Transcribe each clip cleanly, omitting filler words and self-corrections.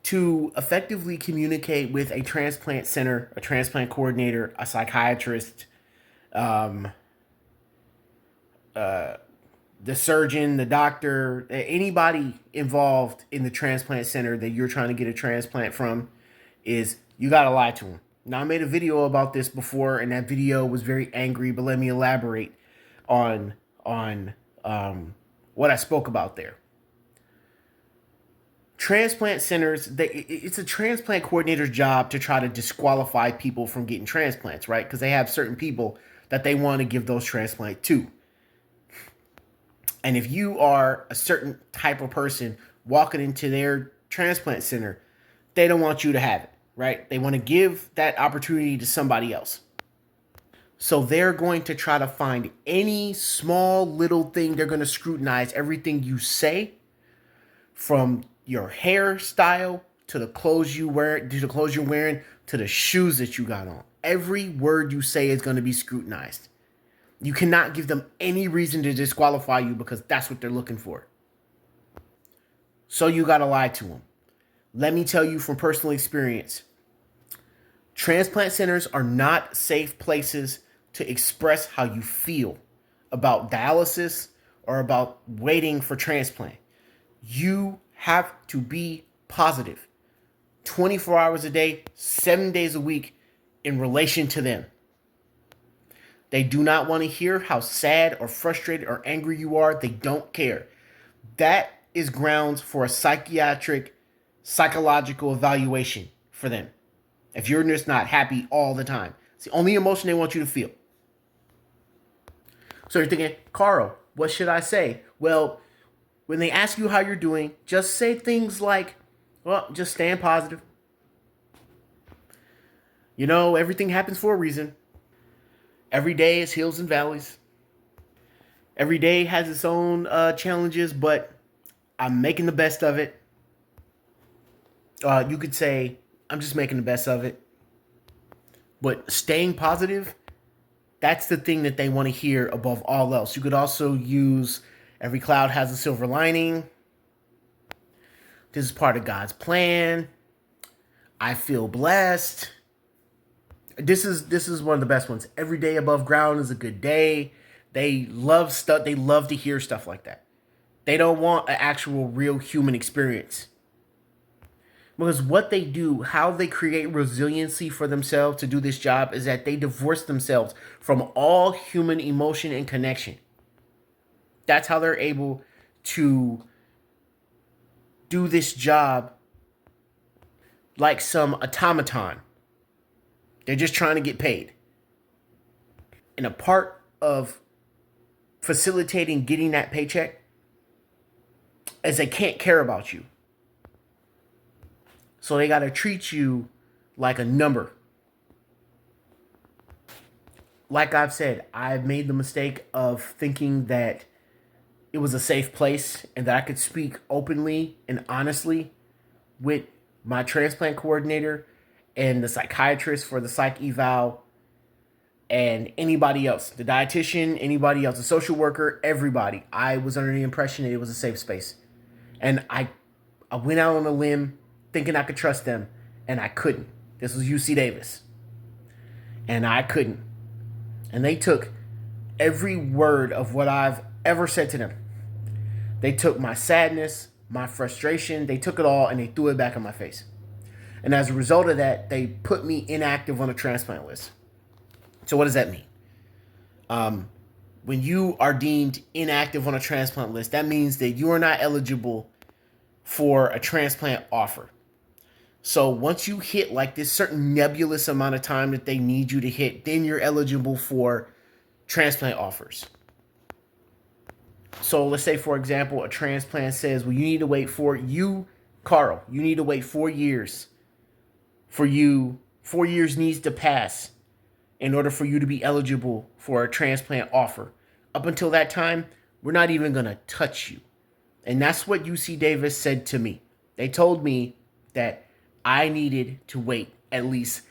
to effectively communicate with a transplant center, a transplant coordinator, a psychiatrist, um, the surgeon, the doctor, anybody involved in the transplant center that you're trying to get a transplant from, is you got to lie to them. Now, I made a video about this before, and that video was very angry, but let me elaborate on what I spoke about there. Transplant centers, it's a transplant coordinator's job to try to disqualify people from getting transplants, right? Because they have certain people that they want to give those transplants to. And if you are a certain type of person walking into their transplant center, they don't want you to have it, right? They want to give that opportunity to somebody else. So they're going to try to find any small little thing. They're going to scrutinize everything you say, from your hairstyle to the clothes you wear, to the clothes you're wearing, to the shoes that you got on. Every word you say is going to be scrutinized. You cannot give them any reason to disqualify you because that's what they're looking for. So you got to lie to them. Let me tell you from personal experience, transplant centers are not safe places to express how you feel about dialysis or about waiting for transplant. You have to be positive 24 hours a day, 7 days a week in relation to them. They do not want to hear how sad or frustrated or angry you are. They don't care. That is grounds for a psychological evaluation for them. If you're just not happy all the time, it's the only emotion they want you to feel. So you're thinking, Carl, what should I say? Well, when they ask you how you're doing, just say things like, well, just staying positive. You know, everything happens for a reason. Every day is hills and valleys. Every day has its own challenges, but I'm making the best of it. You could say, I'm just making the best of it. But staying positive, that's the thing that they want to hear above all else. You could also use, every cloud has a silver lining. This is part of God's plan. I feel blessed. This is one of the best ones. Every day above ground is a good day. They love stuff. They love to hear stuff like that. They don't want an actual real human experience. Because what they do, how they create resiliency for themselves to do this job, is that they divorce themselves from all human emotion and connection. That's how they're able to do this job like some automaton. They're just trying to get paid. And a part of facilitating getting that paycheck is they can't care about you. So they got to treat you like a number. Like I've said, I've made the mistake of thinking that it was a safe place and that I could speak openly and honestly with my transplant coordinator and the psychiatrist for the psych eval and anybody else, the dietitian, anybody else, the social worker, everybody. I was under the impression that it was a safe space. And I went out on a limb thinking I could trust them, and I couldn't. This was UC Davis. And I couldn't. And they took every word of what I've ever said to them. They took my sadness, my frustration, they took it all and they threw it back in my face. And as a result of that, they put me inactive on a transplant list. So what does that mean? When you are deemed inactive on a transplant list, that means that you are not eligible for a transplant offer. So once you hit like this certain nebulous amount of time that they need you to hit, then you're eligible for transplant offers. So let's say, for example, a transplant says, well, you need to wait Carl, you need to wait 4 years for you. 4 years needs to pass in order for you to be eligible for a transplant offer. Up until that time, we're not even going to touch you. And that's what UC Davis said to me. They told me that I needed to wait at least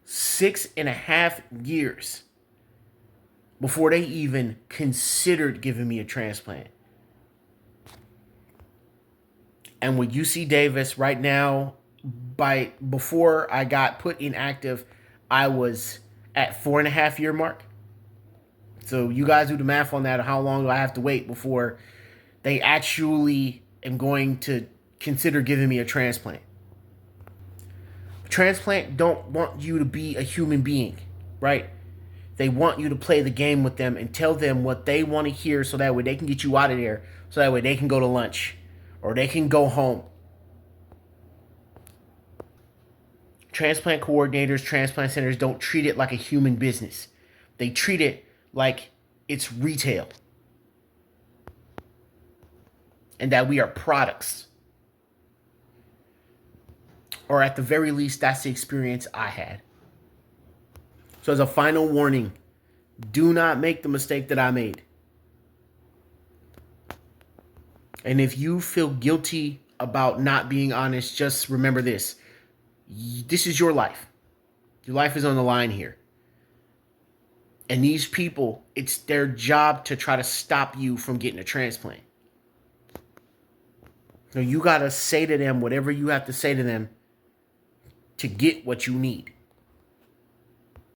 6.5 years before they even considered giving me a transplant. And with UC Davis right now, before I got put inactive, I was at 4.5 year mark. So you guys do the math on that. How long do I have to wait before they actually am going to consider giving me a transplant? A transplant don't want you to be a human being, right? They want you to play the game with them and tell them what they want to hear so that way they can get you out of there. So that way they can go to lunch or they can go home. Transplant coordinators, transplant centers don't treat it like a human business. They treat it like it's retail. And that we are products. Or at the very least, that's the experience I had. So as a final warning, do not make the mistake that I made. And if you feel guilty about not being honest, just remember this. This is your life. Your life is on the line here. And these people, it's their job to try to stop you from getting a transplant. So you got to say to them whatever you have to say to them to get what you need.